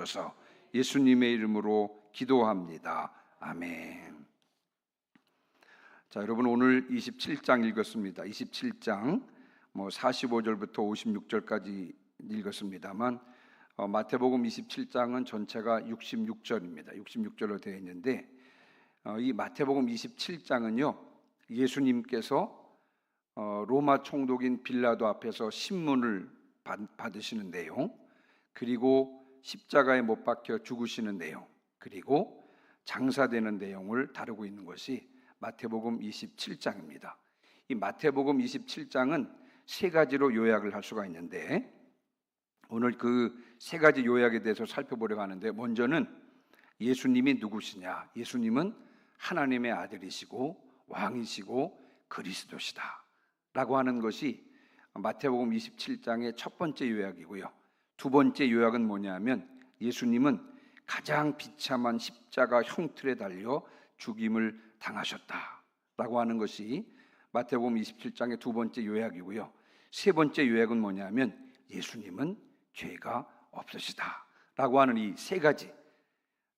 주셔서 예수님의 이름으로 기도합니다. 아멘. 자, 여러분 오늘 27장 읽었습니다. 27장 45절부터 56절까지 읽었습니다만 마태복음 27장은 전체가 66절입니다. 66절로 되어 있는데 이 마태복음 27장은요 예수님께서 로마 총독인 빌라도 앞에서 신문을 받으시는 내용, 그리고 십자가에 못 박혀 죽으시는 내용, 그리고 장사되는 내용을 다루고 있는 것이 마태복음 27장입니다. 이 마태복음 27장은 세 가지로 요약을 할 수가 있는데 오늘 그 세 가지 요약에 대해서 살펴보려고 하는데, 먼저는 예수님이 누구시냐? 예수님은 하나님의 아들이시고 왕이시고 그리스도시다 라고 하는 것이 마태복음 27장의 첫 번째 요약이고요. 두 번째 요약은 뭐냐면 예수님은 가장 비참한 십자가 형틀에 달려 죽임을 당하셨다 라고 하는 것이 마태복음 27장의 두 번째 요약이고요. 세 번째 요약은 뭐냐면 예수님은 죄가 없으시다 라고 하는 이 세 가지,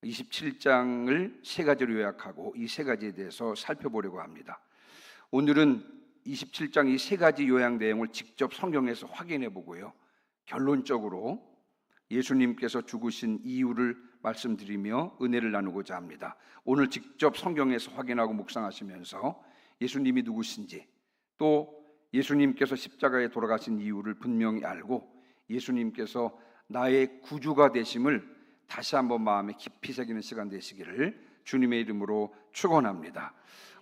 27장을 세 가지로 요약하고 이 세 가지에 대해서 살펴보려고 합니다. 오늘은 27장 이 세 가지 요약 내용을 직접 성경에서 확인해 보고요, 결론적으로 예수님께서 죽으신 이유를 말씀드리며 은혜를 나누고자 합니다. 오늘 직접 성경에서 확인하고 묵상하시면서 예수님이 누구신지, 또 예수님께서 십자가에 돌아가신 이유를 분명히 알고 예수님께서 나의 구주가 되심을 다시 한번 마음에 깊이 새기는 시간 되시기를 주님의 이름으로 축원합니다.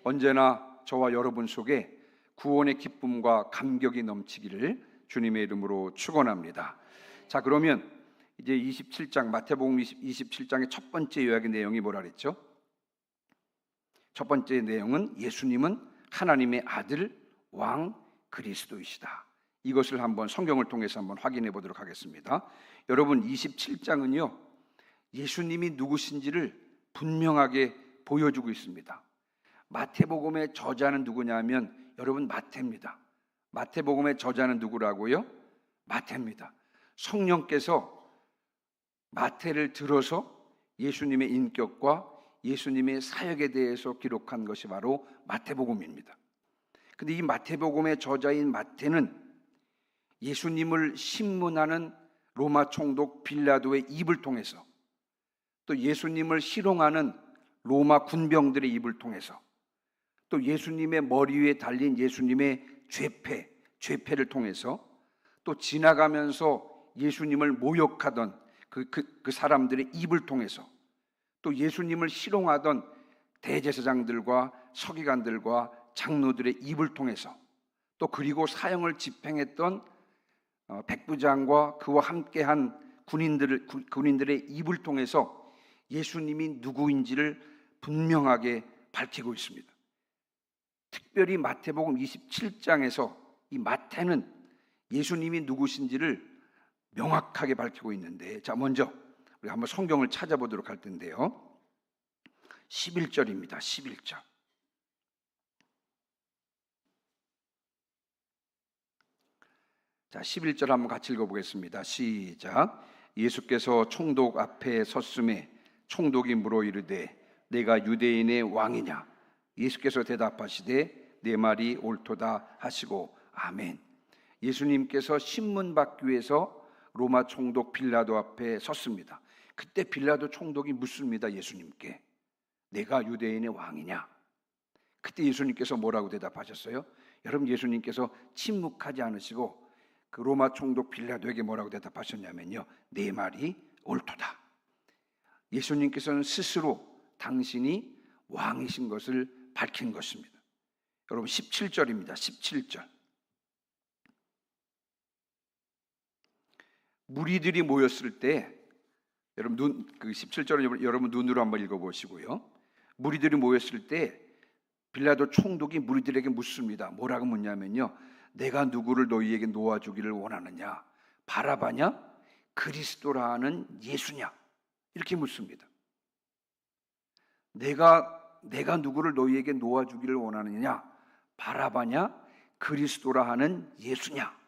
언제나 저와 여러분 속에 구원의 기쁨과 감격이 넘치기를 주님의 이름으로 축원합니다. 자, 그러면 이제 27장 마태복음 27장의 첫 번째 요약의 내용이 뭐라 그랬죠? 첫 번째 내용은 예수님은 하나님의 아들, 왕, 그리스도이시다. 이것을 한번 성경을 통해서 한번 확인해 보도록 하겠습니다. 여러분 27장은요 예수님이 누구신지를 분명하게 보여주고 있습니다. 마태복음의 저자는 누구냐면 여러분 마태입니다. 마태복음의 저자는 누구라고요? 마태입니다. 성령께서 마태를 들어서 예수님의 인격과 예수님의 사역에 대해서 기록한 것이 바로 마태복음입니다. 근데 이 마태복음의 저자인 마태는 예수님을 신문하는 로마 총독 빌라도의 입을 통해서, 또 예수님을 희롱하는 로마 군병들의 입을 통해서, 또 예수님의 머리 위에 달린 예수님의 죄패를 통해서, 또 지나가면서 예수님을 모욕하던 그 사람들의 입을 통해서, 또 예수님을 희롱하던 대제사장들과 서기관들과 장로들의 입을 통해서, 또 그리고 사형을 집행했던 백부장과 그와 함께한 군인들의 입을 통해서 예수님이 누구인지를 분명하게 밝히고 있습니다. 특별히 마태복음 27장에서 이 마태는 예수님이 누구신지를 명확하게 밝히고 있는데, 자, 먼저 우리 한번 성경을 찾아보도록 할 텐데요. 11절입니다. 11절. 자, 11절 한번 같이 읽어보겠습니다. 시작. 예수께서 총독 앞에 섰음에 총독이 물어 이르되 내가 유대인의 왕이냐? 예수께서 대답하시되 내 말이 옳도다 하시고 아멘. 예수님께서 신문 받기 위해서 로마 총독 빌라도 앞에 섰습니다. 그때 빌라도 총독이 묻습니다. 예수님께 내가 유대인의 왕이냐? 그때 예수님께서 뭐라고 대답하셨어요? 여러분, 예수님께서 침묵하지 않으시고 그 로마 총독 빌라도에게 뭐라고 대답하셨냐면요, 내 말이 옳도다. 예수님께서는 스스로 당신이 왕이신 것을 밝힌 것입니다. 여러분 17절입니다. 17절. 무리들이 모였을 때, 여러분 그 17절을 여러분 눈으로 한번 읽어보시고요. 무리들이 모였을 때 빌라도 총독이 무리들에게 묻습니다. 뭐라고 묻냐면요, 내가 누구를 너희에게 놓아주기를 원하느냐? 바라바냐? 그리스도라 하는 예수냐? 이렇게 묻습니다. 내가 누구를 너희에게 놓아주기를 원하느냐? 바라바냐? 그리스도라 하는 예수냐?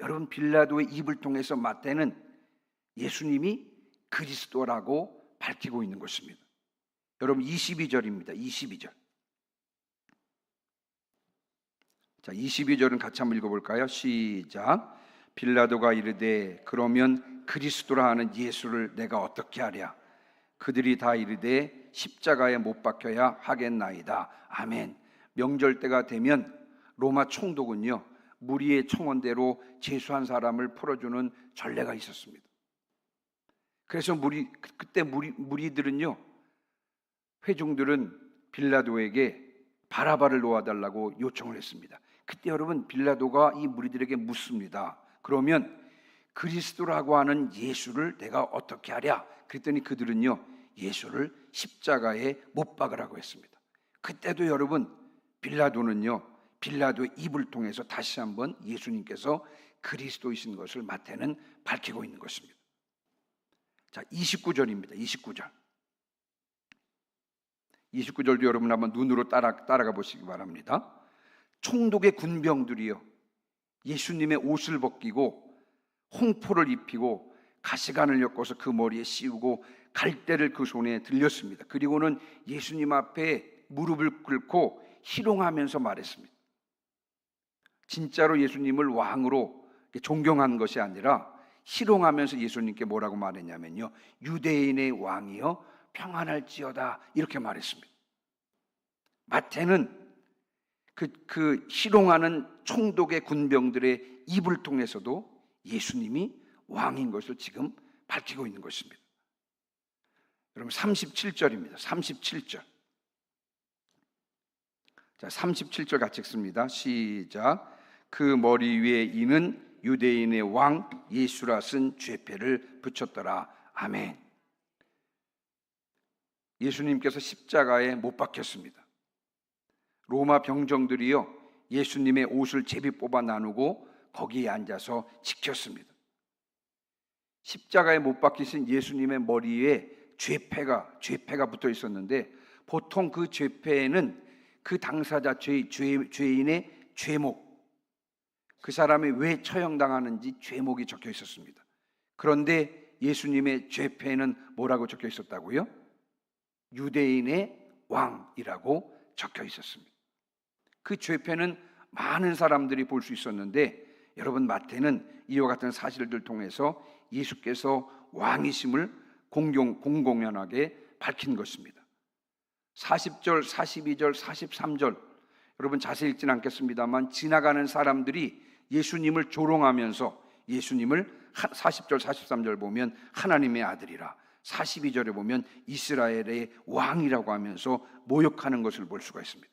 여러분, 빌라도의 입을 통해서 마태는 예수님이 그리스도라고 밝히고 있는 것입니다. 여러분 22절입니다. 22절. 자, 22절은 같이 한번 읽어볼까요? 시작. 빌라도가 이르되 그러면 그리스도라 하는 예수를 내가 어떻게 하랴? 그들이 다 이르되 십자가에 못 박혀야 하겠나이다. 아멘. 명절 때가 되면 로마 총독은요, 무리의 청원대로 제수한 사람을 풀어주는 전례가 있었습니다. 그래서 그때 무리들은요, 회중들은 빌라도에게 바라바를 놓아달라고 요청을 했습니다. 그때 여러분 빌라도가 이 무리들에게 묻습니다. 그러면 그리스도라고 하는 예수를 내가 어떻게 하랴? 그랬더니 그들은요, 예수를 십자가에 못 박으라고 했습니다. 그때도 여러분 빌라도는요, 빌라도의 입을 통해서 다시 한번 예수님께서 그리스도이신 것을 마태는 밝히고 있는 것입니다. 자, 29절입니다. 29절. 29절도 여러분 한번 눈으로 따라가 보시기 바랍니다. 총독의 군병들이요, 예수님의 옷을 벗기고 홍포를 입히고 가시관을 엮어서 그 머리에 씌우고 갈대를 그 손에 들렸습니다. 그리고는 예수님 앞에 무릎을 꿇고 희롱하면서 말했습니다. 진짜로 예수님을 왕으로 존경한 것이 아니라 희롱하면서 예수님께 뭐라고 말했냐면요, 유대인의 왕이여 평안할지어다, 이렇게 말했습니다. 마태는 그 희롱하는 총독의 군병들의 입을 통해서도 예수님이 왕인 것을 지금 밝히고 있는 것입니다. 여러분 37절입니다. 37절. 자, 37절 같이 읽습니다. 시작. 그 머리 위에 이는 유대인의 왕 예수라 쓴 죄패를 붙였더라. 아멘. 예수님께서 십자가에 못 박혔습니다. 로마 병정들이요, 예수님의 옷을 제비 뽑아 나누고 거기에 앉아서 지켰습니다. 십자가에 못 박히신 예수님의 머리에 죄패가 붙어 있었는데, 보통 그 죄패에는 그 당사자 죄인의 죄목, 그 사람이 왜 처형당하는지 죄목이 적혀 있었습니다. 그런데 예수님의 죄패에는 뭐라고 적혀 있었다고요? 유대인의 왕이라고 적혀 있었습니다. 그 죄패는 많은 사람들이 볼 수 있었는데, 여러분 마태는 이와 같은 사실들 통해서 예수께서 왕이심을 공공연하게 밝힌 것입니다. 40절, 42절, 43절 여러분 자세히 읽지는 않겠습니다만, 지나가는 사람들이 예수님을 조롱하면서 예수님을 40절, 43절 보면 하나님의 아들이라, 42절에 보면 이스라엘의 왕이라고 하면서 모욕하는 것을 볼 수가 있습니다.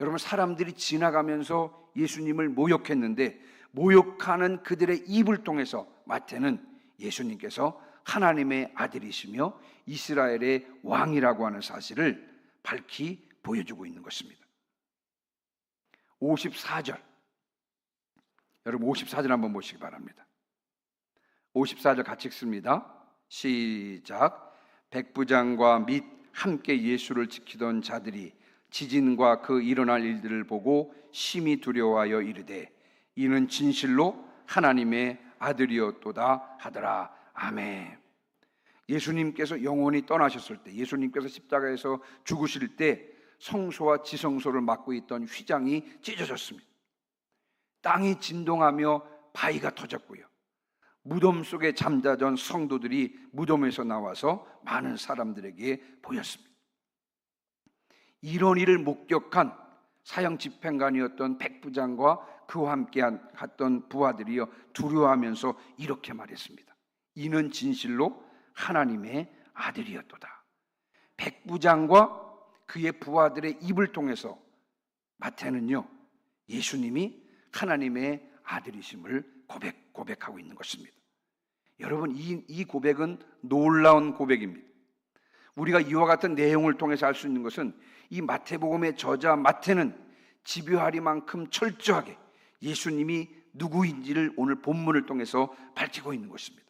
여러분, 사람들이 지나가면서 예수님을 모욕했는데, 모욕하는 그들의 입을 통해서 마태는 예수님께서 하나님의 아들이시며 이스라엘의 왕이라고 하는 사실을 밝히 보여주고 있는 것입니다. 54절, 여러분 54절 한번 보시기 바랍니다. 54절 같이 읽습니다. 시작. 백부장과 및 함께 예수를 지키던 자들이 지진과 그 일어날 일들을 보고 심히 두려워하여 이르되 이는 진실로 하나님의 아들이었도다 하더라. 아멘. 예수님께서 영원히 떠나셨을 때, 예수님께서 십자가에서 죽으실 때 성소와 지성소를 막고 있던 휘장이 찢어졌습니다. 땅이 진동하며 바위가 터졌고요, 무덤 속에 잠자던 성도들이 무덤에서 나와서 많은 사람들에게 보였습니다. 이런 일을 목격한 사형 집행관이었던 백부장과 그와 함께 갔던 부하들이여 두려워하면서 이렇게 말했습니다. 이는 진실로 하나님의 아들이었도다. 백부장과 그의 부하들의 입을 통해서 마태는요, 예수님이 하나님의 아들이심을 고백하고 있는 것입니다. 여러분, 이 고백은 놀라운 고백입니다. 우리가 이와 같은 내용을 통해서 알 수 있는 것은, 이 마태복음의 저자 마태는 집요하리만큼 철저하게 예수님이 누구인지를 오늘 본문을 통해서 밝히고 있는 것입니다.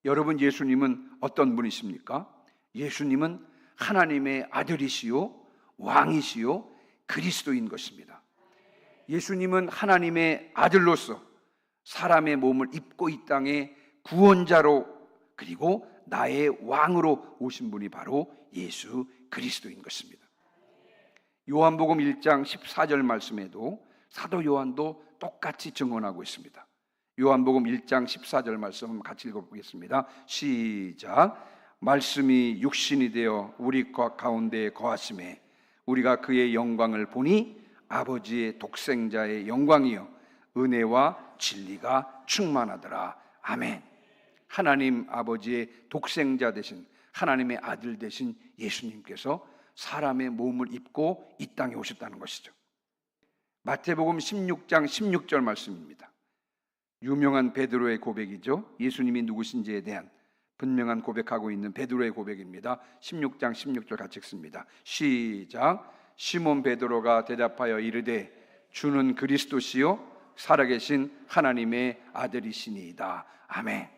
여러분, 예수님은 어떤 분이십니까? 예수님은 하나님의 아들이시요 왕이시요 그리스도인 것입니다. 예수님은 하나님의 아들로서 사람의 몸을 입고 이 땅에 구원자로, 그리고 나의 왕으로 오신 분이 바로 예수 그리스도인 것입니다. 요한복음 1장 14절 말씀에도 사도 요한도 똑같이 증언하고 있습니다. 요한복음 1장 14절 말씀 같이 읽어보겠습니다. 시작. 말씀이 육신이 되어 우리 가운데에 거하심에 우리가 그의 영광을 보니 아버지의 독생자의 영광이요 은혜와 진리가 충만하더라. 아멘. 하나님 아버지의 독생자 되신 하나님의 아들 되신 예수님께서 사람의 몸을 입고 이 땅에 오셨다는 것이죠. 마태복음 16장 16절 말씀입니다. 유명한 베드로의 고백이죠. 예수님이 누구신지에 대한 분명한 고백하고 있는 베드로의 고백입니다. 16장 16절 같이 읽습니다. 시작. 시몬 베드로가 대답하여 이르되 주는 그리스도시요 살아계신 하나님의 아들이시니이다. 아멘.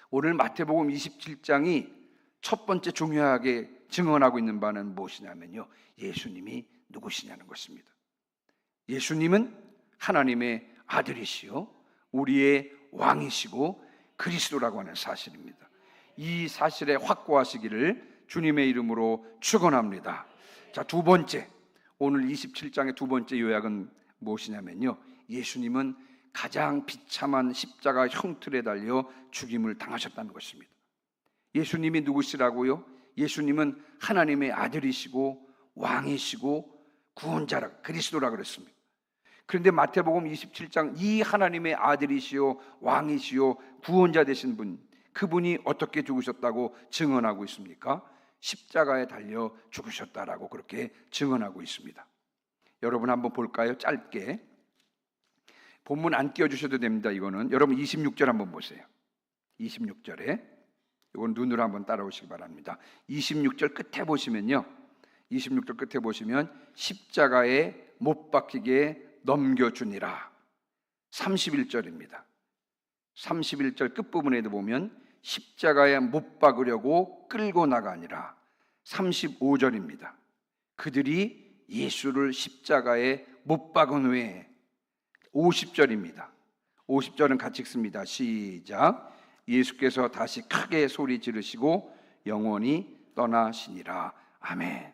오늘 마태복음 27장이 첫 번째 중요하게 증언하고 있는 바는 무엇이냐면요, 예수님이 누구시냐는 것입니다. 예수님은 하나님의 아들이시요 우리의 왕이시고 그리스도라고 하는 사실입니다. 이 사실에 확고하시기를 주님의 이름으로 축원합니다. 자, 두 번째, 오늘 27장의 두 번째 요약은 무엇이냐면요, 예수님은 가장 비참한 십자가 형틀에 달려 죽임을 당하셨다는 것입니다. 예수님이 누구시라고요? 예수님은 하나님의 아들이시고 왕이시고 구원자라, 그리스도라 그랬습니다. 그런데 마태복음 27장 이 하나님의 아들이시요 왕이시요 구원자 되신 분, 그분이 어떻게 죽으셨다고 증언하고 있습니까? 십자가에 달려 죽으셨다라고 그렇게 증언하고 있습니다. 여러분 한번 볼까요? 짧게. 본문 안 띄워주셔도 됩니다. 이거는 여러분 26절 한번 보세요. 26절에 이건 눈으로 한번 따라오시기 바랍니다. 26절 끝에 보시면요, 26절 끝에 보시면 십자가에 못 박히게 넘겨주니라. 31절입니다. 31절 끝부분에도 보면 십자가에 못 박으려고 끌고 나가니라. 35절입니다. 그들이 예수를 십자가에 못 박은 후에 50절입니다. 50절은 같이 읽습니다. 시작. 예수께서 다시 크게 소리 지르시고 영원히 떠나시니라. 아멘.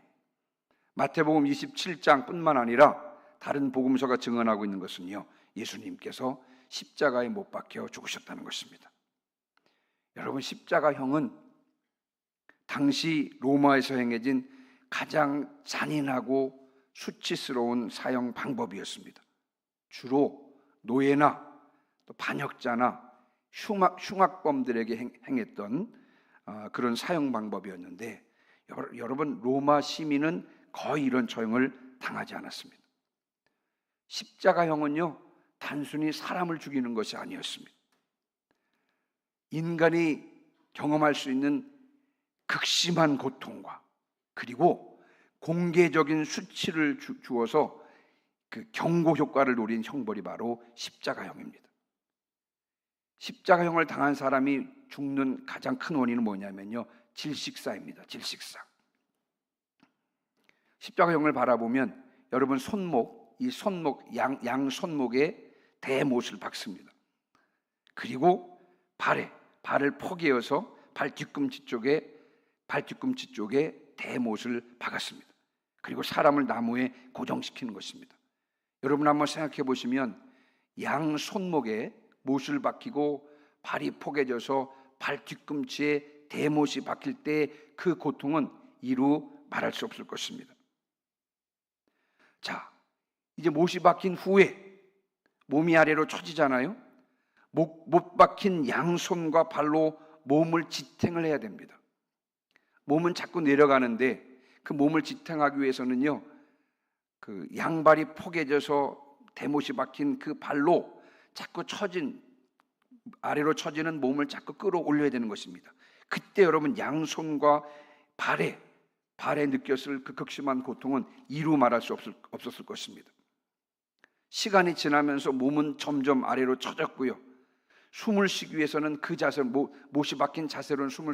마태복음 27장 뿐만 아니라 다른 복음서가 증언하고 있는 것은요, 예수님께서 십자가에 못 박혀 죽으셨다는 것입니다. 여러분, 십자가형은 당시 로마에서 행해진 가장 잔인하고 수치스러운 사형 방법이었습니다. 주로 노예나 또 반역자나 흉악범들에게 행했던 그런 사형 방법이었는데, 여러분, 로마 시민은 거의 이런 처형을 당하지 않았습니다. 십자가형은요, 단순히 사람을 죽이는 것이 아니었습니다. 인간이 경험할 수 있는 극심한 고통과 그리고 공개적인 수치를 주어서 그 경고 효과를 노린 형벌이 바로 십자가형입니다. 십자가형을 당한 사람이 죽는 가장 큰 원인은 뭐냐면요, 질식사입니다. 질식사. 십자가형을 바라보면 여러분 이 손목, 양 손목에 대못을 박습니다. 그리고 발을 포개어서 발 뒤꿈치 쪽에 대못을 박았습니다. 그리고 사람을 나무에 고정시키는 것입니다. 여러분 한번 생각해 보시면 양 손목에 못을 박히고 발이 포개져서 발 뒤꿈치에 대못이 박힐 때 그 고통은 이루 말할 수 없을 것입니다. 자, 이제 못이 박힌 후에 몸이 아래로 처지잖아요. 못 박힌 양손과 발로 몸을 지탱을 해야 됩니다. 몸은 자꾸 내려가는데 그 몸을 지탱하기 위해서는요, 그 양발이 포개져서 대못이 박힌 그 발로 자꾸 아래로 처지는 몸을 자꾸 끌어올려야 되는 것입니다. 그때 여러분 양손과 발에 느꼈을 그 극심한 고통은 이루 말할 수 없었을 것입니다. 시간이 지나면서 몸은 점점 아래로 처졌고요. 숨을 쉬기 위해서는 그 자세, 못이 박힌 자세로는 숨을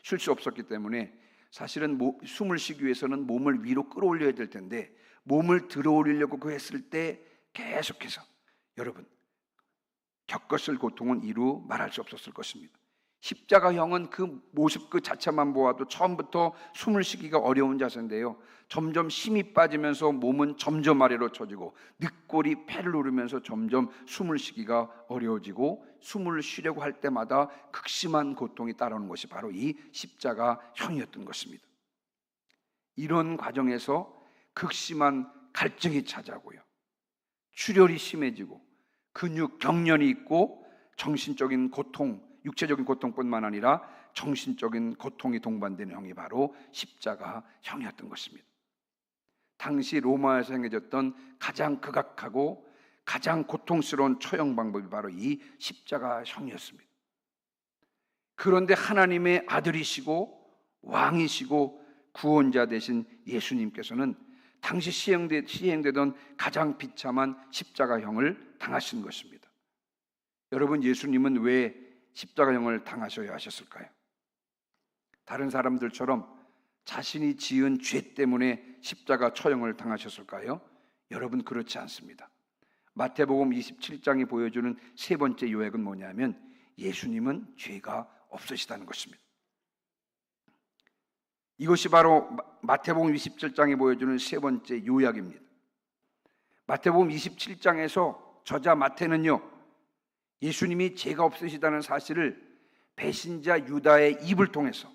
쉴 수 없었기 때문에 사실은 숨을 쉬기 위해서는 몸을 위로 끌어올려야 될 텐데, 몸을 들어올리려고 했을 때 계속해서 여러분 겪었을 고통은 이루 말할 수 없었을 것입니다. 십자가형은 그 모습 그 자체만 보아도 처음부터 숨을 쉬기가 어려운 자세인데요, 점점 힘이 빠지면서 몸은 점점 아래로 처지고 늑골이 폐를 누르면서 점점 숨을 쉬기가 어려워지고 숨을 쉬려고 할 때마다 극심한 고통이 따라오는 것이 바로 이 십자가형이었던 것입니다. 이런 과정에서 극심한 갈증이 찾아오고요, 출혈이 심해지고 근육 경련이 있고 정신적인 고통, 육체적인 고통뿐만 아니라 정신적인 고통이 동반되는 형이 바로 십자가형이었던 것입니다. 당시 로마에서 행해졌던 가장 극악하고 가장 고통스러운 처형 방법이 바로 이 십자가형이었습니다. 그런데 하나님의 아들이시고 왕이시고 구원자 되신 예수님께서는 당시 시행되던 가장 비참한 십자가형을 당하신 것입니다. 여러분, 예수님은 왜 십자가형을 당하셔야 하셨을까요? 다른 사람들처럼 자신이 지은 죄 때문에 십자가 처형을 당하셨을까요? 여러분, 그렇지 않습니다. 마태복음 27장이 보여주는 세 번째 요약은 뭐냐면 예수님은 죄가 없으시다는 것입니다. 이것이 바로 마태복음 27장이 보여주는 세 번째 요약입니다. 마태복음 27장에서 저자 마태는요, 예수님이 죄가 없으시다는 사실을 배신자 유다의 입을 통해서,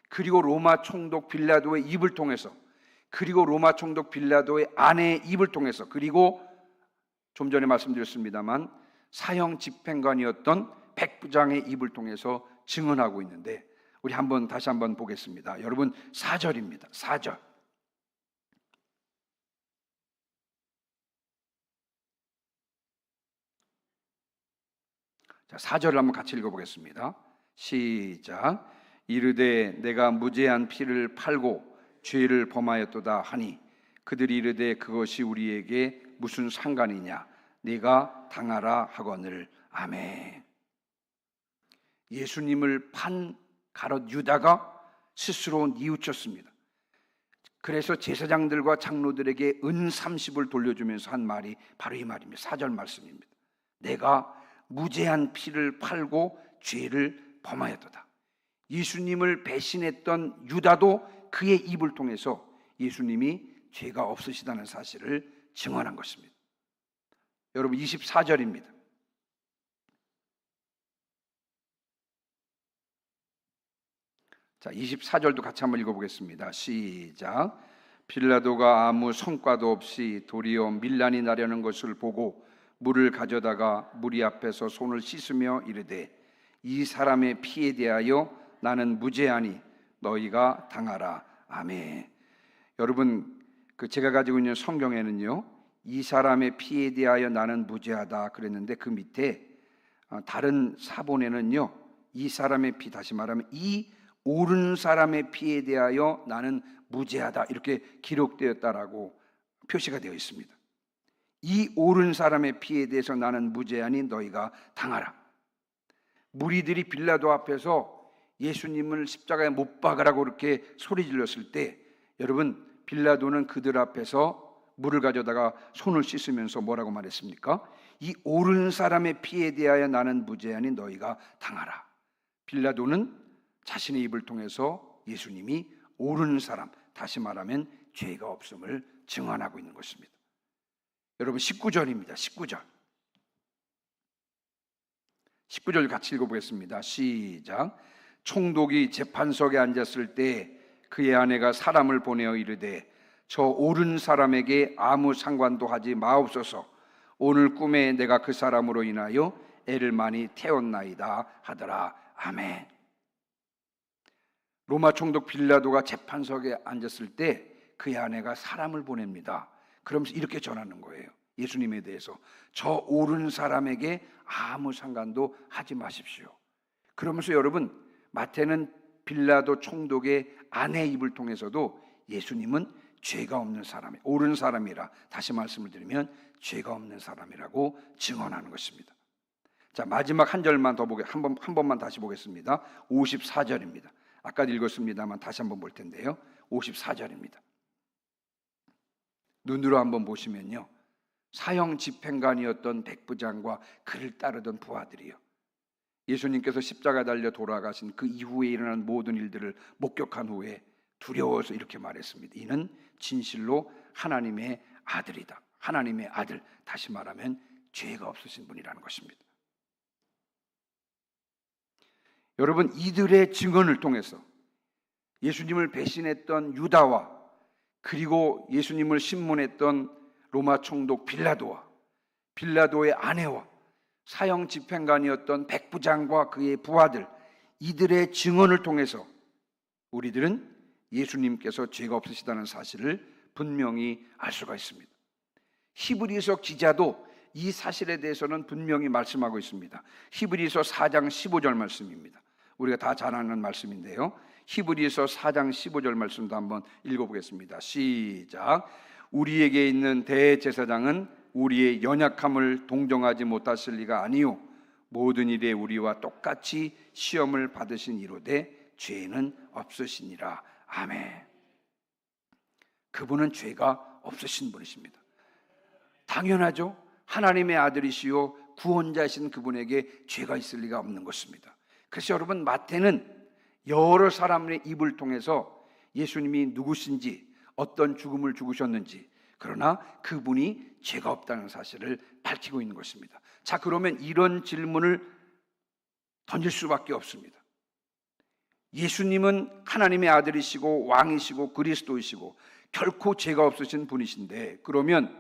그리고 로마 총독 빌라도의 입을 통해서, 그리고 로마 총독 빌라도의 아내의 입을 통해서, 그리고 좀 전에 말씀드렸습니다만 사형 집행관이었던 백부장의 입을 통해서 증언하고 있는데, 우리 다시 한번 보겠습니다. 여러분, 4절입니다. 4절. 자, 4절을 한번 같이 읽어보겠습니다. 시작. 이르되 내가 무죄한 피를 팔고 죄를 범하였도다 하니 그들이 이르되 그것이 우리에게 무슨 상관이냐, 네가 당하라 하거늘. 아멘. 예수님을 판 가롯 유다가 스스로 뉘우쳤습니다. 그래서 제사장들과 장로들에게 은 30을 돌려주면서 한 말이 바로 이 말입니다. 4절 말씀입니다. 내가 무죄한 피를 팔고 죄를 범하였도다. 예수님을 배신했던 유다도 그의 입을 통해서 예수님이 죄가 없으시다는 사실을 증언한 것입니다. 여러분, 24절입니다. 자, 24절도 같이 한번 읽어보겠습니다. 시작. 빌라도가 아무 성과도 없이 도리어 밀란이 나려는 것을 보고 물을 가져다가 무리 앞에서 손을 씻으며 이르되 이 사람의 피에 대하여 나는 무죄하니 너희가 당하라. 아멘. 여러분, 제가 가지고 있는 성경에는요, 이 사람의 피에 대하여 나는 무죄하다 그랬는데 그 밑에 다른 사본에는요, 이 사람의 피, 다시 말하면 이 옳은 사람의 피에 대하여 나는 무죄하다 이렇게 기록되었다라고 표시가 되어 있습니다. 이 옳은 사람의 피에 대해서 나는 무죄하니 너희가 당하라. 무리들이 빌라도 앞에서 예수님을 십자가에 못 박으라고 그렇게 소리 질렀을 때, 여러분, 빌라도는 그들 앞에서 물을 가져다가 손을 씻으면서 뭐라고 말했습니까? 이 옳은 사람의 피에 대하여 나는 무죄하니 너희가 당하라. 빌라도는 자신의 입을 통해서 예수님이 옳은 사람, 다시 말하면 죄가 없음을 증언하고 있는 것입니다. 여러분, 19절입니다. 19절 같이 읽어보겠습니다. 시작. 총독이 재판석에 앉았을 때 그의 아내가 사람을 보내어 이르되 저 옳은 사람에게 아무 상관도 하지 마옵소서. 오늘 꿈에 내가 그 사람으로 인하여 애를 많이 태웠나이다 하더라. 아멘. 로마 총독 빌라도가 재판석에 앉았을 때 그의 아내가 사람을 보냅니다. 그러면서 이렇게 전하는 거예요. 예수님에 대해서 저 옳은 사람에게 아무 상관도 하지 마십시오. 그러면서 여러분, 마태는 빌라도 총독의 아내의 입을 통해서도 예수님은 죄가 없는 사람, 옳은 사람이라, 다시 말씀을 드리면 죄가 없는 사람이라고 증언하는 것입니다. 자, 마지막 한 절만 더 한 번만 다시 보겠습니다. 54절입니다. 아까 읽었습니다만 다시 한번 볼 텐데요. 54절입니다. 눈으로 한번 보시면요, 사형 집행관이었던 백부장과 그를 따르던 부하들이요, 예수님께서 십자가 달려 돌아가신 그 이후에 일어난 모든 일들을 목격한 후에 두려워서 이렇게 말했습니다. 이는 진실로 하나님의 아들이다. 하나님의 아들, 다시 말하면 죄가 없으신 분이라는 것입니다. 여러분, 이들의 증언을 통해서 예수님을 배신했던 유다와 그리고 예수님을 신문했던 로마 총독 빌라도의 아내와 사형 집행관이었던 백부장과 그의 부하들, 이들의 증언을 통해서 우리들은 예수님께서 죄가 없으시다는 사실을 분명히 알 수가 있습니다. 히브리서 기자도 이 사실에 대해서는 분명히 말씀하고 있습니다. 히브리서 4장 15절 말씀입니다. 우리가 다 잘 아는 말씀인데요. 히브리서 4장 15절 말씀도 한번 읽어보겠습니다. 시작. 우리에게 있는 대제사장은 우리의 연약함을 동정하지 못하실 리가 아니요 모든 일에 우리와 똑같이 시험을 받으신 이로되 죄는 없으시니라. 아멘. 그분은 죄가 없으신 분이십니다. 당연하죠. 하나님의 아들이시요 구원자이신 그분에게 죄가 있을 리가 없는 것입니다. 그래서 여러분, 마태는 여러 사람의 입을 통해서 예수님이 누구신지, 어떤 죽음을 죽으셨는지, 그러나 그분이 죄가 없다는 사실을 밝히고 있는 것입니다. 자, 그러면 이런 질문을 던질 수밖에 없습니다. 예수님은 하나님의 아들이시고 왕이시고 그리스도이시고 결코 죄가 없으신 분이신데, 그러면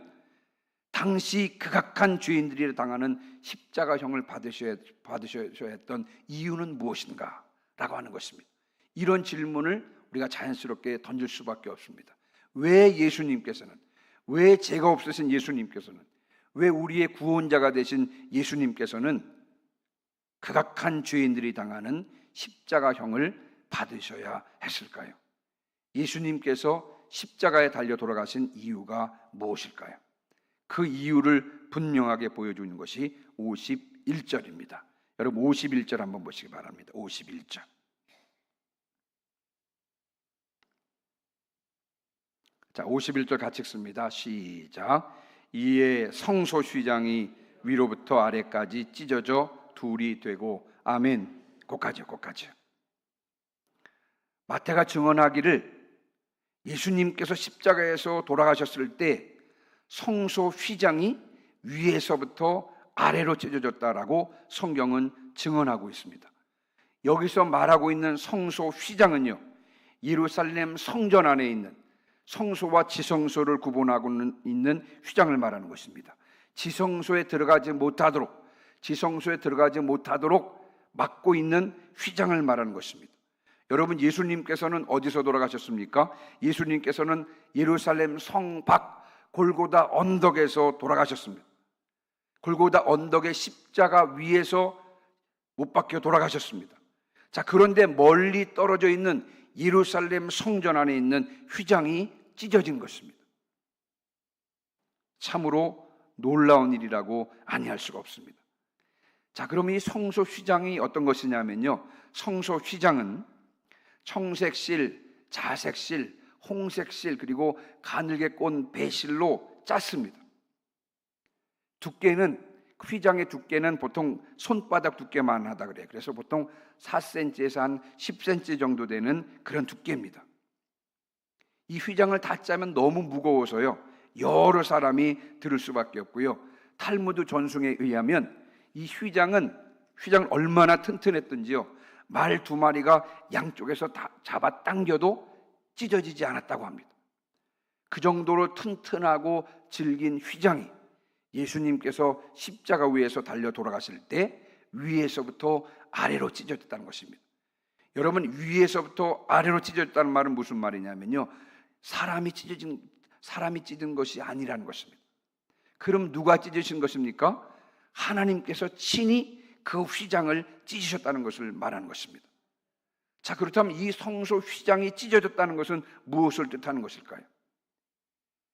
당시 극악한 죄인들이 당하는 십자가형을 받으셔야 했던 이유는 무엇인가? 라고 하는 것입니다. 이런 질문을 우리가 자연스럽게 던질 수밖에 없습니다. 왜 예수님께서는, 왜 죄가 없으신 예수님께서는, 왜 우리의 구원자가 되신 예수님께서는 극악한 죄인들이 당하는 십자가형을 받으셔야 했을까요? 예수님께서 십자가에 달려 돌아가신 이유가 무엇일까요? 그 이유를 분명하게 보여주는 것이 51절입니다. 여러분 51절 한번 보시기 바랍니다. 51절. 자, 51절 같이 읽습니다. 시작. 이에 성소휘장이 위로부터 아래까지 찢어져 둘이 되고, 아멘. 거기까지요. 마태가 증언하기를 예수님께서 십자가에서 돌아가셨을 때 성소 휘장이 위에서부터 아래로 찢어졌다라고 성경은 증언하고 있습니다. 여기서 말하고 있는 성소 휘장은요, 예루살렘 성전 안에 있는 성소와 지성소를 구분하고 있는 휘장을 말하는 것입니다. 지성소에 들어가지 못하도록 막고 있는 휘장을 말하는 것입니다. 여러분, 예수님께서는 어디서 돌아가셨습니까? 예수님께서는 예루살렘 성 밖 골고다 언덕에서 돌아가셨습니다. 골고다 언덕의 십자가 위에서 못 박혀 돌아가셨습니다. 자, 그런데 멀리 떨어져 있는 예루살렘 성전 안에 있는 휘장이 찢어진 것입니다. 참으로 놀라운 일이라고 아니할 수가 없습니다. 자, 그럼 이 성소 휘장이 어떤 것이냐면요, 성소 휘장은 청색실, 자색실, 홍색실, 그리고 가늘게 꼰 배실로 짰습니다. 두께는, 휘장의 두께는 보통 손바닥 두께만 하다 그래요. 그래서 보통 4cm에서 한 10cm 정도 되는 그런 두께입니다. 이 휘장을 다 짜면 너무 무거워서요, 여러 사람이 들을 수밖에 없고요. 탈무드 전승에 의하면 이 휘장을 얼마나 튼튼했던지요, 말 2마리가 양쪽에서 다 잡아 당겨도 찢어지지 않았다고 합니다. 그 정도로 튼튼하고 질긴 휘장이 예수님께서 십자가 위에서 달려 돌아가실 때 위에서부터 아래로 찢어졌다는 것입니다. 여러분, 위에서부터 아래로 찢어졌다는 말은 무슨 말이냐면요, 사람이 찢은 것이 아니라는 것입니다. 그럼 누가 찢으신 것입니까? 하나님께서 친히 그 휘장을 찢으셨다는 것을 말하는 것입니다. 자, 그렇다면 이 성소 휘장이 찢어졌다는 것은 무엇을 뜻하는 것일까요?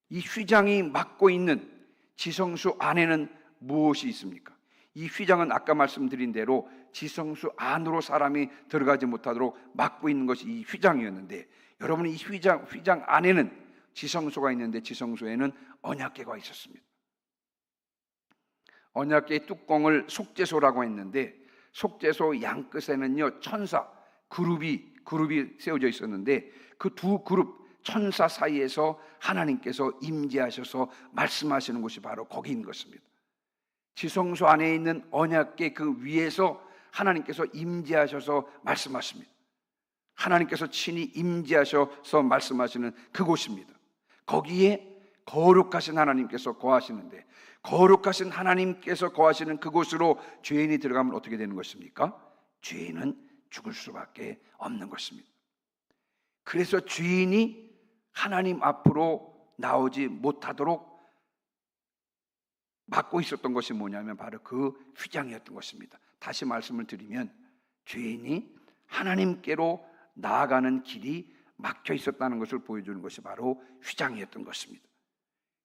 이 휘장이 막고 있는 지성소 안에는 무엇이 있습니까? 이 휘장은 아까 말씀드린 대로 지성소 안으로 사람이 들어가지 못하도록 막고 있는 것이 이 휘장이었는데, 여러분, 이 휘장 안에는 지성소가 있는데 지성소에는 언약궤가 있었습니다. 언약궤의 뚜껑을 속죄소라고 했는데, 속죄소 양 끝에는요 천사 그룹이 세워져 있었는데 그 두 그룹 천사 사이에서 하나님께서 임재하셔서 말씀하시는 곳이 바로 거기인 것입니다. 지성소 안에 있는 언약궤 그 위에서 하나님께서 임재하셔서 말씀하십니다. 하나님께서 친히 임재하셔서 말씀하시는 그곳입니다. 거기에 거룩하신 하나님께서 거하시는데, 거룩하신 하나님께서 거하시는 그곳으로 죄인이 들어가면 어떻게 되는 것입니까? 죄인은 죽을 수밖에 없는 것입니다. 그래서 죄인이 하나님 앞으로 나오지 못하도록 막고 있었던 것이 뭐냐면 바로 그 휘장이었던 것입니다. 다시 말씀을 드리면 죄인이 하나님께로 나아가는 길이 막혀 있었다는 것을 보여주는 것이 바로 휘장이었던 것입니다.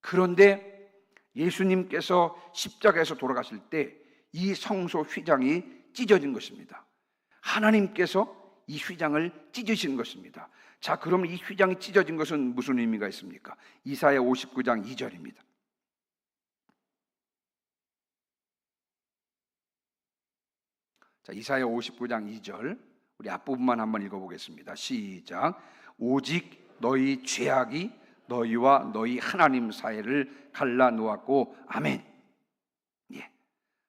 그런데 예수님께서 십자가에서 돌아가실 때 이 성소 휘장이 찢어진 것입니다. 하나님께서 이 휘장을 찢으신 것입니다. 자, 그러면 이 휘장이 찢어진 것은 무슨 의미가 있습니까? 이사야 59장 2절입니다. 자, 이사야 59장 2절 우리 앞부분만 한번 읽어보겠습니다. 시작. 오직 너희 죄악이 너희와 너희 하나님 사이를 갈라놓았고 아멘. 예.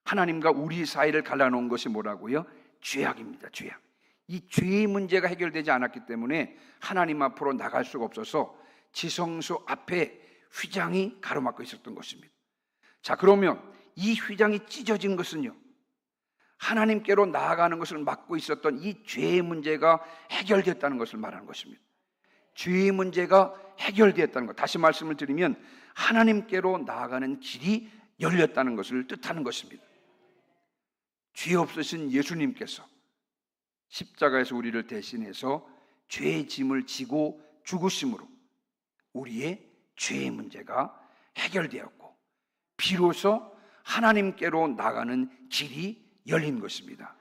하나님과 우리 사이를 갈라놓은 것이 뭐라고요? 죄악입니다. 죄악. 이 죄의 문제가 해결되지 않았기 때문에 하나님 앞으로 나갈 수가 없어서 지성소 앞에 휘장이 가로막고 있었던 것입니다. 자, 그러면 이 휘장이 찢어진 것은요, 하나님께로 나아가는 것을 막고 있었던 이 죄의 문제가 해결됐다는 것을 말하는 것입니다. 죄의 문제가 해결되었다는 것, 다시 말씀을 드리면 하나님께로 나아가는 길이 열렸다는 것을 뜻하는 것입니다. 죄 없으신 예수님께서 십자가에서 우리를 대신해서 죄의 짐을 지고 죽으심으로 우리의 죄의 문제가 해결되었고 비로소 하나님께로 나가는 길이 열린 것입니다.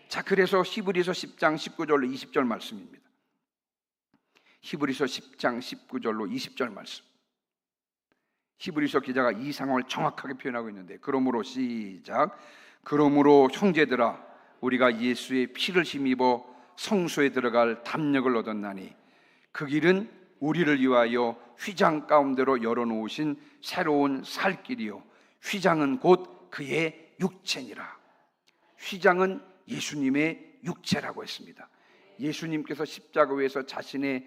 자, 그래서 히브리서 10장 19절로 20절 말씀입니다. 히브리서 10장 19절로 20절 말씀. 히브리서 기자가 이 상황을 정확하게 표현하고 있는데, 그러므로 시작. 그러므로 형제들아, 우리가 예수의 피를 힘입어 성소에 들어갈 담력을 얻었나니 그 길은 우리를 위하여 휘장 가운데로 열어놓으신 새로운 살 길이요 휘장은 곧 그의 육체니라. 휘장은 예수님의 육체라고 했습니다. 예수님께서 십자가 위에서 자신의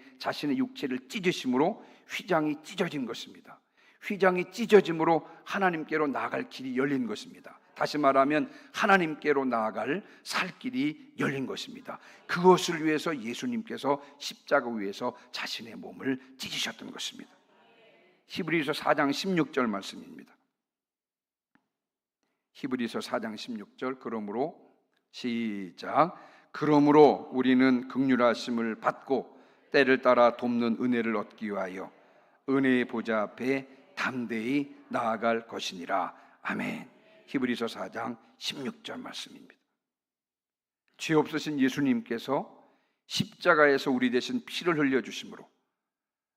육체를 찢으심으로 휘장이 찢어진 것입니다. 휘장이 찢어짐으로 하나님께로 나아갈 길이 열린 것입니다. 다시 말하면 하나님께로 나아갈 살 길이 열린 것입니다. 그것을 위해서 예수님께서 십자가 위에서 자신의 몸을 찢으셨던 것입니다. 히브리서 4장 16절 말씀입니다. 히브리서 4장 16절. 그러므로 시작. 그러므로 우리는 긍휼하심을 받고 때를 따라 돕는 은혜를 얻기 위하여 은혜의 보좌 앞에 담대히 나아갈 것이니라. 아멘. 히브리서 4장 16절 말씀입니다. 죄 없으신 예수님께서 십자가에서 우리 대신 피를 흘려주심으로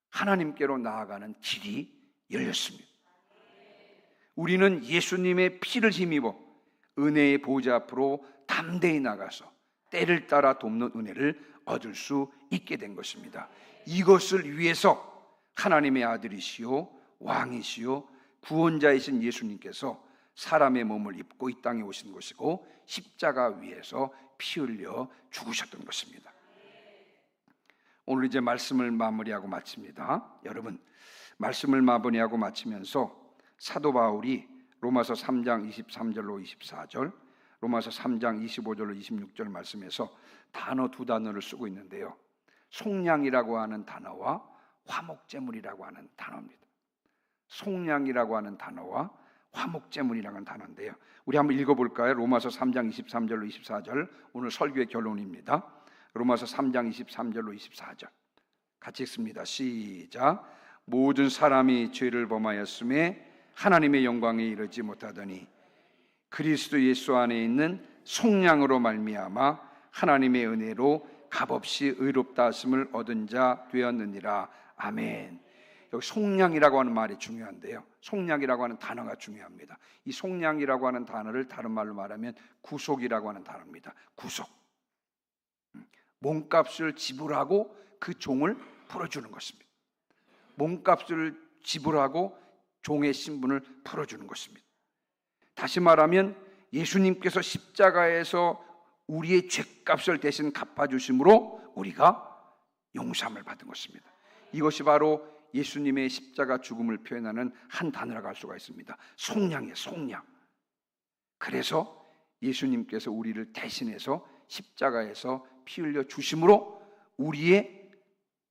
하나님께로 나아가는 길이 열렸습니다. 우리는 예수님의 피를 힘입어 은혜의 보좌 앞으로 담대히 나가서 때를 따라 돕는 은혜를 얻을 수 있게 된 것입니다. 이것을 위해서 하나님의 아들이시요 왕이시요 구원자이신 예수님께서 사람의 몸을 입고 이 땅에 오신 것이고 십자가 위에서 피 흘려 죽으셨던 것입니다. 오늘 이제 말씀을 마무리하고 마칩니다. 여러분, 말씀을 마무리하고 마치면서 사도 바울이 로마서 3장 23절로 24절, 로마서 3장 25절로 26절 말씀에서 단어 두 단어를 쓰고 있는데요, 속량이라고 하는 단어와 화목제물이라고 하는 단어입니다. 속량이라고 하는 단어와 화목제물이라는 건 단어인데요, 우리 한번 읽어볼까요? 로마서 3장 23절로 24절, 오늘 설교의 결론입니다. 로마서 3장 23절로 24절 같이 읽습니다. 시작. 모든 사람이 죄를 범하였음에 하나님의 영광에 이르지 못하더니 그리스도 예수 안에 있는 속량으로 말미암아 하나님의 은혜로 값없이 의롭다 하심을 얻은 자 되었느니라. 아멘. 여기 속량이라고 하는 말이 중요한데요. 속량이라고 하는 단어가 중요합니다. 이 속량이라고 하는 단어를 다른 말로 말하면 구속이라고 하는 단어입니다. 구속. 몸값을 지불하고 그 종을 풀어주는 것입니다. 몸값을 지불하고 종의 신분을 풀어주는 것입니다. 다시 말하면 예수님께서 십자가에서 우리의 죄값을 대신 갚아주심으로 우리가 용서함을 받은 것입니다. 이것이 바로 예수님의 십자가 죽음을 표현하는 한 단어라고 할 수가 있습니다. 속량이에요, 속량. 그래서 예수님께서 우리를 대신해서 십자가에서 피 흘려 주심으로 우리의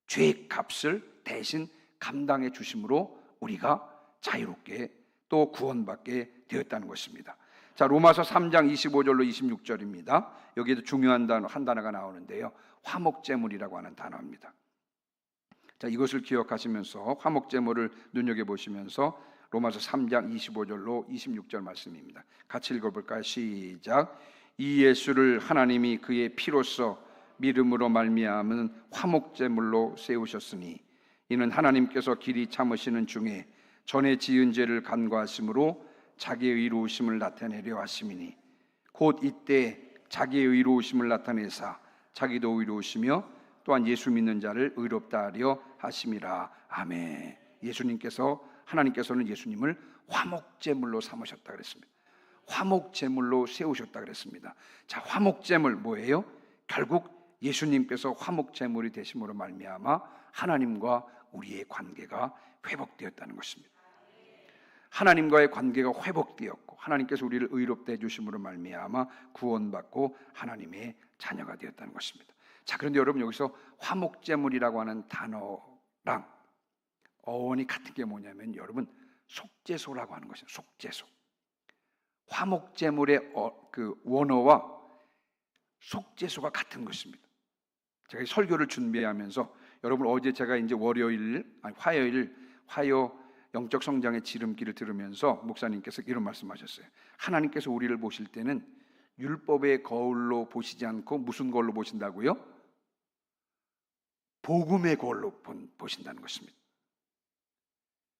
죄값을 대신 감당해 주심으로 우리가 자유롭게 또 구원받게 되었다는 것입니다. 자, 로마서 3장 25절로 26절입니다. 여기에도 중요한 단어 한 단어가 나오는데요. 화목제물이라고 하는 단어입니다. 자, 이것을 기억하시면서 화목제물을 눈여겨보시면서 로마서 3장 25절로 26절 말씀입니다. 같이 읽어볼까요? 시작. 이 예수를 하나님이 그의 피로써 믿음으로 말미암은 화목제물로 세우셨으니 이는 하나님께서 길이 참으시는 중에 전에 지은 죄를 간과하심으로 자기의 의로우심을 나타내려 하심이니 곧 이때 자기의 의로우심을 나타내사 자기도 의로우시며 또한 예수 믿는 자를 의롭다 하려 하심이라. 아멘. 하나님께서는 예수님을 화목제물로 삼으셨다 그랬습니다. 화목제물로 세우셨다 그랬습니다. 자, 화목제물 뭐예요? 결국 예수님께서 화목제물이 되심으로 말미암아 하나님과 우리의 관계가 회복되었다는 것입니다. 하나님과의 관계가 회복되었고 하나님께서 우리를 의롭다 해주심으로 말미암아 구원받고 하나님의 자녀가 되었다는 것입니다. 자, 그런데 여러분 여기서 화목제물이라고 하는 단어랑 어원이 같은 게 뭐냐면 여러분 속죄소라고 하는 것이에요. 속죄소. 화목제물의 그 원어와 속죄소가 같은 것입니다. 제가 설교를 준비하면서 여러분 어제 제가 이제 화요 영적 성장의 지름길을 들으면서 목사님께서 이런 말씀하셨어요. 하나님께서 우리를 보실 때는 율법의 거울로 보시지 않고 무슨 거울로 보신다고요? 복음의 거울로 보신다는 것입니다.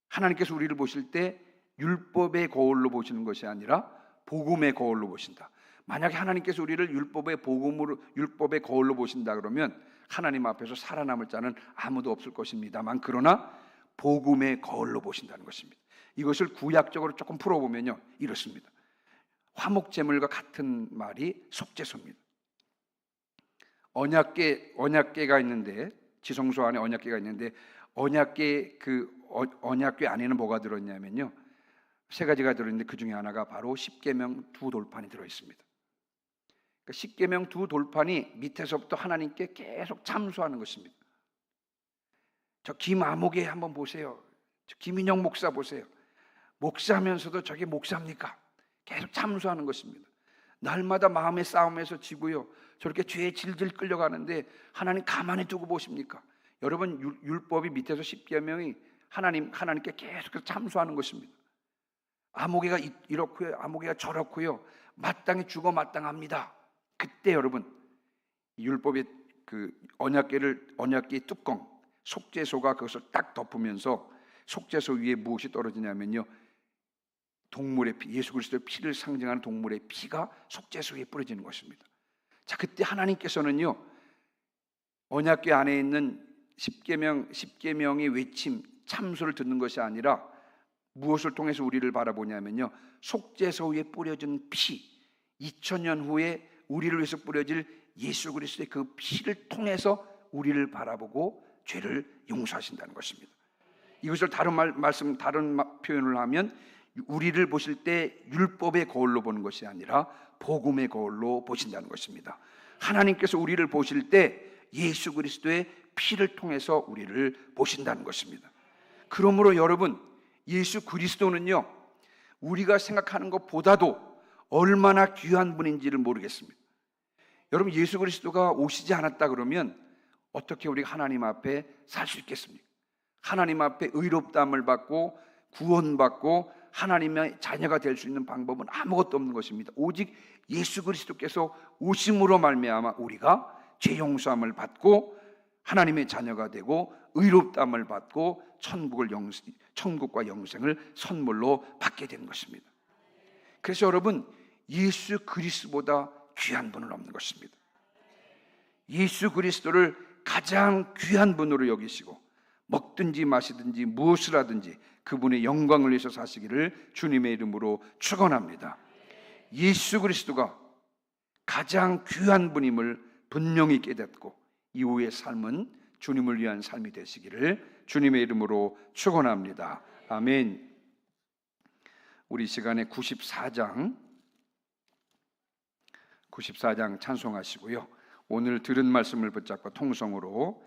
하나님께서 우리를 보실 때 율법의 거울로 보시는 것이 아니라 복음의 거울로 보신다. 만약에 하나님께서 우리를 율법의 거울로 보신다 그러면 하나님 앞에서 살아남을 자는 아무도 없을 것입니다만 그러나 복음의 거울로 보신다는 것입니다. 이것을 구약적으로 조금 풀어보면요 이렇습니다. 화목제물과 같은 말이 속죄소입니다. 언약궤가 있는데 지성소 안에 언약궤가 있는데 언약궤 안에는 뭐가 들어있냐면요 세 가지가 들어있는데 그 중에 하나가 바로 십계명 두 돌판이 들어있습니다. 그러니까 십계명 두 돌판이 밑에서부터 하나님께 계속 참소하는 것입니다. 저 김아목에 한번 보세요. 저 김인영 목사 보세요. 목사하면서도 저게 목사입니까? 계속 참소하는 것입니다. 날마다 마음의 싸움에서 지고요. 저렇게 죄에 질질 끌려가는데 하나님 가만히 두고 보십니까? 여러분 율법이 밑에서 십계명이 하나님께 계속해서 참소하는 것입니다. 아모개가 이렇고요, 아모개가 저렇고요. 마땅히 죽어 마땅합니다. 그때 여러분 율법의 그 언약궤의 뚜껑 속죄소가 그것을 딱 덮으면서 속죄소 위에 무엇이 떨어지냐면요 동물의 피, 예수 그리스도의 피를 상징하는 동물의 피가 속죄소 위에 뿌려지는 것입니다. 자, 그때 하나님께서는요 언약궤 안에 있는 십계명의 외침 참소를 듣는 것이 아니라 무엇을 통해서 우리를 바라보냐면요 속죄소 위에 뿌려진 피 2000년 후에 우리를 위해서 뿌려질 예수 그리스도의 그 피를 통해서 우리를 바라보고 죄를 용서하신다는 것입니다. 이것을 다른 표현을 하면 우리를 보실 때 율법의 거울로 보는 것이 아니라 복음의 거울로 보신다는 것입니다. 하나님께서 우리를 보실 때 예수 그리스도의 피를 통해서 우리를 보신다는 것입니다. 그러므로 여러분 예수 그리스도는요 우리가 생각하는 것보다도 얼마나 귀한 분인지를 모르겠습니다. 여러분 예수 그리스도가 오시지 않았다 그러면 어떻게 우리가 하나님 앞에 살 수 있겠습니까? 하나님 앞에 의롭다함을 받고 구원받고 하나님의 자녀가 될 수 있는 방법은 아무것도 없는 것입니다. 오직 예수 그리스도께서 오심으로 말미암아 우리가 죄 용서함을 받고 하나님의 자녀가 되고 의롭다함을 받고 천국과 영생을 선물로 받게 되는 것입니다. 그래서 여러분, 예수 그리스도보다 귀한 분은 없는 것입니다. 예수 그리스도를 가장 귀한 분으로 여기시고 먹든지 마시든지 무엇을 하든지 그분의 영광을 위해서 사시기를 주님의 이름으로 축원합니다. 예수 그리스도가 가장 귀한 분임을 분명히 깨닫고 이후의 삶은 주님을 위한 삶이 되시기를 주님의 이름으로 축원합니다. 아멘. 우리 시간에 94장 찬송하시고요. 오늘 들은 말씀을 붙잡고 통성으로